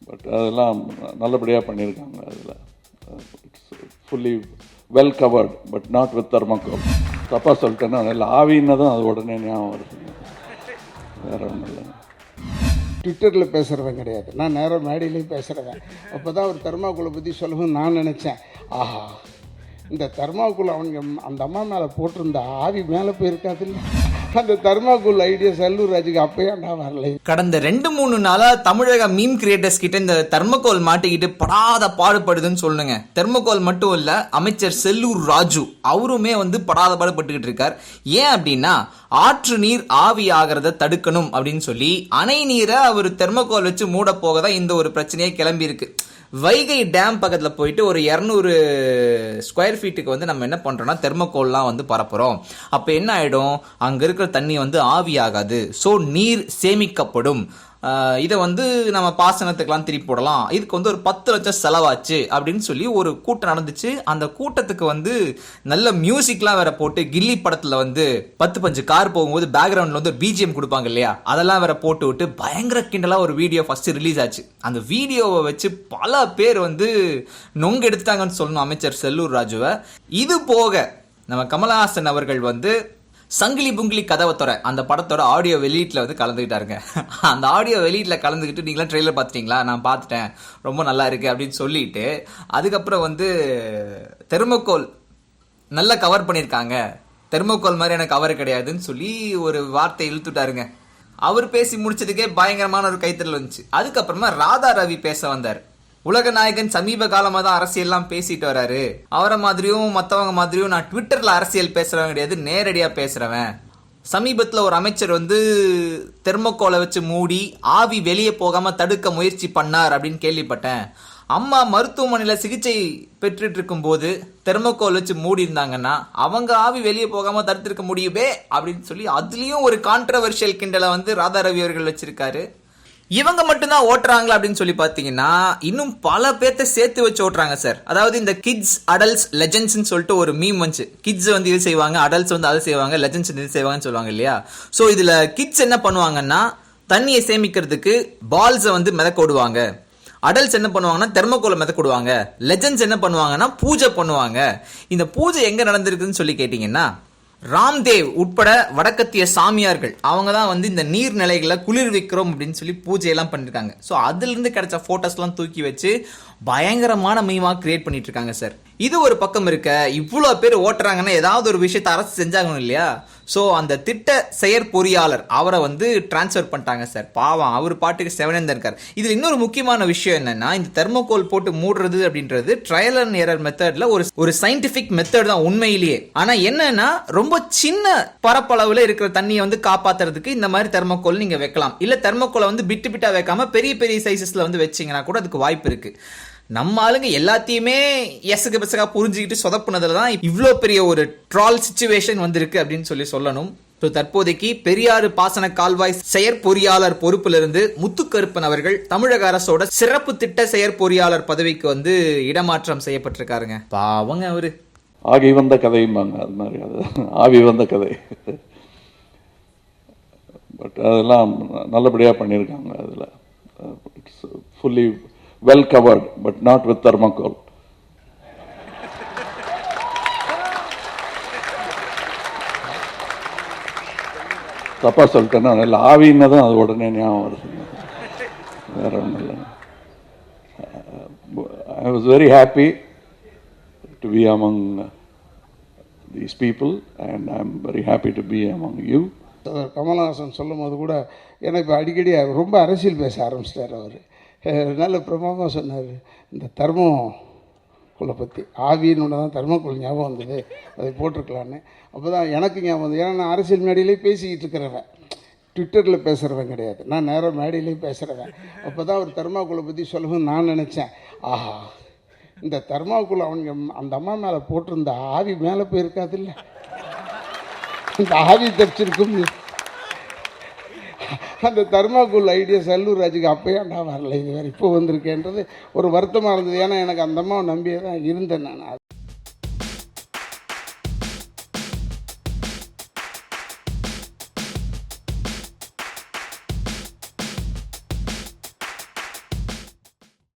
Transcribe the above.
But அதெல்லாம் நல்லபடியாக பண்ணியிருக்காங்க. அதில் it's fully well covered, but not with thermocol. தப்பாக சொல்லிட்டேன்னா இல்லை, ஆவின்னு தான் அது உடனே ஞாபகம் வருது, வேறு ஒன்றும் இல்லை. ட்விட்டரில் பேசுகிறவன் கிடையாது, நான் நேராக மேடையிலையும் பேசுகிறவன். அப்போ தான் ஒரு தெர்மாக்கோலை பற்றி சொல்லவும் நான் நினச்சேன், ஆஹா இந்த தெர்மாக்கோல் அவங்க அந்த அம்மா மேலே போட்டிருந்த ஆவி மேலே போயிருக்காது இல்லை. அந்த தெர்மாக்கோல் ஐடியா செல்லூர் ராஜுக்கு அப்பயே நான் வரல. கடந்த 2-3 நாளா தமிழக மீம் கிரியேட்டர்ஸ் கிட்ட இந்த தெர்மோகோல் மாட்டிக்கிட்டு படாத பாடுபடுதுன்னு சொல்லுங்க. தெர்மோகோல் மட்டும் இல்ல, அமைச்சர் செல்லூர் ராஜு அவருமே படாத பாடுபட்டுக்கிட்டு இருக்கார். ஏன் அப்படின்னா, ஆற்று நீர் ஆவி ஆகிறத தடுக்கணும் அப்படின்னு சொல்லி அணை நீரை அவர் தெர்மோகோல் வச்சு மூட போக தான் இந்த ஒரு பிரச்சனையே கிளம்பி இருக்கு. வைகை டேம் பக்கத்தில் போயிட்டு ஒரு 200 ஸ்கொயர் ஃபீட்டுக்கு நம்ம என்ன பண்றோம்னா தெர்மோகோல்லாம் பரப்புறோம். அப்போ என்ன ஆயிடும், அங்க இருக்கிற தண்ணி ஆவி ஆகாது, ஸோ நீர் சேமிக்கப்படும். இதை நம்ம பாசனத்துக்கெல்லாம் திருப்பி போடலாம். இதுக்கு ஒரு 10 லட்சம் செலவாச்சு அப்படின்னு சொல்லி ஒரு கூட்டம் நடந்துச்சு. அந்த கூட்டத்துக்கு நல்ல மியூசிக்லாம் வேற போட்டு, கில்லி படத்துல 10 பஞ்சு கார் போகும்போது பேக்ரவுண்ட்ல பிஜிஎம் கொடுப்பாங்க இல்லையா, அதெல்லாம் வேற போட்டு விட்டு பயங்கர கிண்டலா ஒரு வீடியோ ஃபர்ஸ்ட் ரிலீஸ் ஆச்சு. அந்த வீடியோவை வச்சு பல பேர் நொங்கு எடுத்துட்டாங்கன்னு சொல்லணும் அமைச்சர் செல்லூர் ராஜுவை. இது போக நம்ம கமலஹாசன் அவர்கள் சங்கிலி புங்கிலி கதவை துறை அந்த படத்தோட ஆடியோ வெளியீட்டில் கலந்துக்கிட்டாருங்க. அந்த ஆடியோ வெளியீட்டில் கலந்துக்கிட்டு நீங்களாம் ட்ரெய்லர் பார்த்துட்டீங்களா, நான் பார்த்துட்டேன், ரொம்ப நல்லா இருக்கு அப்படின்னு சொல்லிட்டு அதுக்கப்புறம் தெர்மோகோல் நல்லா கவர் பண்ணியிருக்காங்க, தெர்மோகோல் மாதிரி எனக்கு கவர் கிடையாதுன்னு சொல்லி ஒரு வார்த்தை இழுத்துட்டாருங்க. அவர் பேசி முடிச்சதுக்கே பயங்கரமான ஒரு கைத்தறல் வந்துச்சு. அதுக்கப்புறமா ராதா ரவி பேச வந்தார். உலக நாயகன் சமீப காலமா தான் அரசியல்லாம் பேசிட்டு வராரு, அவரை மாதிரியும் மற்றவங்க மாதிரியும் நான் ட்விட்டர்ல அரசியல் பேசுறவன் கிடையாது, நேரடியா பேசுறவன். சமீபத்தில் ஒரு அமைச்சர் தெர்மோகோலை வச்சு மூடி ஆவி வெளியே போகாம தடுக்க முயற்சி பண்ணார் அப்படின்னு கேள்விப்பட்டேன். அம்மா மருத்துவமனையில சிகிச்சை பெற்றுட்டு இருக்கும் போது தெர்மோகோல் வச்சு மூடி இருந்தாங்கன்னா அவங்க ஆவி வெளியே போகாம தடுத்திருக்க முடியுமே அப்படின்னு சொல்லி அதுலயும் ஒரு கான்ட்ரவர்ஷியல் கிண்டலை ராதா ரவி அவர்கள் வச்சிருக்காரு. இவங்க மட்டும்தான் ஓட்டுறாங்களா அப்படின்னு சொல்லி பாத்தீங்கன்னா இன்னும் பல பேர்த்த சேர்த்து வச்சு ஓட்டுறாங்க சார். அதாவது இந்த கிட்ஸ் அடல்ட்ஸ் லெஜெண்ட்ஸ் சொல்லிட்டு ஒரு மீம் வந்துச்சு. கிட்ஸ் இது செய்வாங்க, அடல்ட்ஸ் அதை செய்வாங்க, லெஜெண்ட்ஸ் இது செய்வாங்கன்னு சொல்லுவாங்க இல்லையா. சோ இதுல கிட்ஸ் என்ன பண்ணுவாங்கன்னா தண்ணியை சேமிக்கிறதுக்கு பால்ஸை மிதக்க விடுவாங்க, அடல்ட்ஸ் என்ன பண்ணுவாங்கன்னா தெர்மோகோலை மிதக்க விடுவாங்க, லெஜெண்ட்ஸ் என்ன பண்ணுவாங்கன்னா பூஜை பண்ணுவாங்க. இந்த பூஜை எங்க நடந்திருக்குன்னு சொல்லி கேட்டீங்கன்னா, ராம்தேவ் உட்பட வடக்கத்திய சாமியார்கள் அவங்க தான் இந்த நீர்நிலைகளை குளிர்விக்கிறோம் அப்படின்னு சொல்லி பூஜையெல்லாம் பண்ணிருக்காங்க. ஸோ அதுல இருந்து கிடைச்ச போட்டோஸ்லாம் தூக்கி வச்சு பயங்கரமான மீமா கிரியேட் பண்ணிட்டு இருக்காங்க சார். இது ஒரு பக்கம் இருக்க, இவ்வளோ பேர் ஓட்டுறாங்கன்னா ஏதாவது ஒரு விஷயத்த அரசு செஞ்சாகணும் இல்லையா. ஸோ அந்த திட்ட செயற்பொறியாளர் அவரை டிரான்ஸ்ஃபர் பண்ணிட்டாங்க சார். பாவம், அவர் பாட்டுக்கு செவனேந்தா இருக்கார். இதுல இன்னொரு முக்கியமான விஷயம் என்னன்னா, இந்த தெர்மோகோல் போட்டு மூடுறது அப்படின்றது ட்ரையல் அண்ட் எரர் மெத்தட்ல ஒரு சயின்டிபிக் மெத்தட் தான் உண்மையிலேயே. ஆனா என்னன்னா, ரொம்ப சின்ன பரப்பளவுல இருக்கிற தண்ணியை காப்பாத்துறதுக்கு இந்த மாதிரி தெர்மோகோல் நீங்க வைக்கலாம். இல்ல தெர்மோகோலை பிட்டு பிட்டா வைக்காம பெரிய பெரிய சைசஸ்ல வச்சீங்கன்னா கூட அதுக்கு வாய்ப்பு இருக்கு. நம்ம ஆளுங்க எல்லாத்தையுமே எசகு பெசகா புரிஞ்சுக்கிட்டு சொதப்புனதுல தான் இவ்வளோ பெரிய ஒரு ட்ரால் சிச்சுவேஷன் வந்திருக்கு அப்படின்னு சொல்லணும். தற்போதைக்கு பெரியாறு பாசன கால்வாய் செயற்பொறியாளர் பொறுப்பிலிருந்து முத்துக்கருப்பன் அவர்கள் தமிழக அரசோட சிறப்பு திட்ட செயற்பொறியாளர் பதவிக்கு இடமாற்றம் செய்யப்பட்டிருக்காருங்க. பாவங்க அவரு. ஆகி வந்த கதையும்பாங்க, அது மாதிரி அது ஆவி வந்த கதை. பட் அதெல்லாம் நல்லபடியாக பண்ணியிருக்காங்க. அதில் it's fully well covered, but not with thermocol. தப்பா சொல்லிட்டேன்னா இல்லை, ஆவின்னு தான் அது உடனே ஞாபகம் வருது, வேற ஒன்றும் இல்லை. I was very happy to be among these people and I'm very happy to be among you. Kamal Haasan சொல்லும் போது கூட எனக்கு அடிக்கடி ரொம்ப அரசியல் பேச ஆரம்பிச்சிட்டார் அவர். நல்ல பிரமாதமாக சொன்னார். இந்த தெர்மோகோலை பற்றி ஆவின்னு ஒன்று தான் தெர்மோகோல் ஞாபகம் வந்தது, அதை போட்டிருக்கலான்னு. அப்போ தான் எனக்கு ஞாபகம் வந்தது. ஏன்னா நான் அரசியல் மேடையிலே பேசிக்கிட்டு இருக்கிறவன், ட்விட்டரில் பேசுகிறவன் கிடையாது, நான் நேராக மேடையிலையும் பேசுகிறவன். அப்போ தான் ஒரு தெர்மோகோலை பற்றி சொல்லவும் நான் நினச்சேன், ஆஹா இந்த தெர்மோகோல் அவங்க அந்த அம்மா மேலே போட்டிருந்த ஆவி மேலே போயிருக்காது இல்லை, இந்த ஆவி தப்பிச்சிருக்கும். அந்த தெர்மாக்கோல் ஐடியா செல்லூர் ராஜுக்கு அப்பயே நான் வரல, இது வேறு இப்போ வந்திருக்கேன்றது ஒரு வருத்தமாக இருந்தது. ஏன்னா எனக்கு அந்த அம்மாவை நம்பியே தான் இருந்தேன் நான்.